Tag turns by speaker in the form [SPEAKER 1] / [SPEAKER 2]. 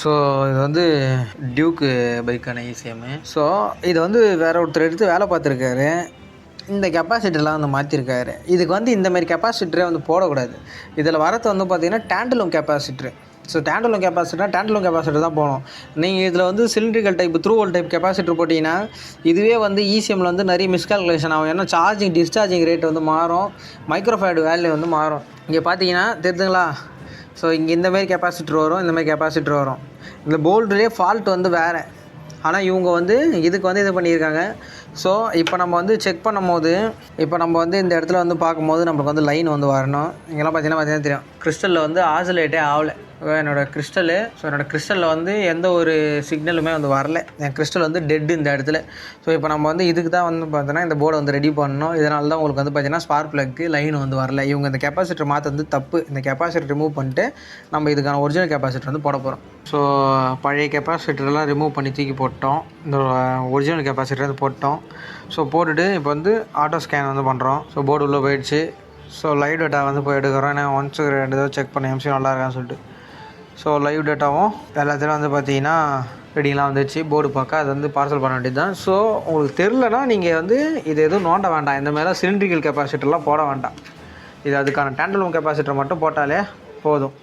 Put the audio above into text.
[SPEAKER 1] So இது வந்து Duke பைக்கான இசிஎம்மு. So இது வந்து வேறு ஒருத்தர் எடுத்து வேலை பார்த்துருக்காரு. இந்த கெப்பாசிட்டர்லாம் வந்து மாற்றிருக்காரு. இதுக்கு வந்து இந்தமாரி கெப்பாசிட்டரே வந்து போடக்கூடாது. இதில் வரது வந்து பார்த்திங்கன்னா டேண்டலும் கெப்பாசிட்ரு. ஸோ டேண்டலும் கெப்பாசிட்டர் தான் போகணும். நீங்கள் இதில் வந்து cylindrical type through whole type capacitor போட்டிங்கன்னா இதுவே வந்து இசிஎம்மில் வந்து நிறைய மிஸ்கால்குலேஷன் ஆகும். ஏன்னா டிஸ்சார்ஜிங் ரேட் வந்து மாறும், மைக்ரோஃபேட் வேல்யூ வந்து மாறும். இங்கே பார்த்தீங்கன்னா தெரியுதுங்களா? ஸோ இங்கே இந்தமாரி கெப்பாசிட்டர் வரும், இந்தமாரி கெப்பாசிட்டர் வரும். இந்த போல்டுலேயே ஃபால்ட் வந்து வேறு. ஆனால் இவங்க வந்து இதுக்கு வந்து இது பண்ணியிருக்காங்க. ஸோ இப்போ நம்ம வந்து செக் பண்ணும்போது, இப்போ நம்ம வந்து இந்த இடத்துல வந்து பார்க்கும்போது நம்மளுக்கு வந்து லைன் வந்து வரணும். இங்கெல்லாம் பார்த்தீங்கன்னா தெரியும், கிறிஸ்டலில் வந்து ஆசிலேட்டே ஆகலை. என்னோடய கிறிஸ்டலில் வந்து எந்த ஒரு சிக்னலுமே வந்து வரல. என் கிறிஸ்டல் வந்து டெட்டு இந்த இடத்துல. ஸோ இப்போ நம்ம வந்து இதுக்கு தான் வந்து பார்த்தோன்னா இந்த போர்டை வந்து ரெடி பண்ணணும். இதனால தான் உங்களுக்கு வந்து பார்த்தீங்கன்னா ஸ்பார்க் ப்ளக்கு லைன் வந்து வரல. இவங்க இந்த கெப்பாசிட்டர் மாற்ற வந்து தப்பு. இந்த கெப்பாசிட்டர் ரிமூவ் பண்ணிட்டு நம்ம இதுக்கான ஒரிஜினல் கெப்பாசிட்டர் வந்து போட போகிறோம். ஸோ பழைய கெப்பாசிட்டர்லாம் ரிமூவ் பண்ணி தூக்கி போட்டோம். இந்த ஒரிஜினல் கெப்பாசிட்டர் வந்து போட்டோம். ஸோ போட்டுட்டு இப்போ வந்து ஆட்டோ ஸ்கேன் வந்து பண்ணுறோம். ஸோ போர்டு உள்ளே போயிடுச்சு. ஸோ லைவ் டேட்டா வந்து போய் எடுக்கிறோம். ஏன்னா ஒன்ஸ் 2 தடவை செக் பண்ண எம்சி நல்லா இருக்கான்னு சொல்லிட்டு. ஸோ லைவ் டேட்டாவும் எல்லாத்துலேயும் வந்து பார்த்தீங்கன்னா ரெடிங்கெலாம் வந்துச்சு. போர்டு பார்க்க அது வந்து பார்சல் பண்ண வேண்டியது தான். ஸோ உங்களுக்கு தெரிலனா நீங்கள் வந்து இது எதுவும் நோண்ட வேண்டாம். இந்த மாதிரிலாம் சிலிண்ட்ரிக்கல் கெப்பாசிட்டர்லாம் போட வேண்டாம். இது அதுக்கான டேண்டலும் கெப்பாசிட்டர் மட்டும் போட்டாலே போதும்.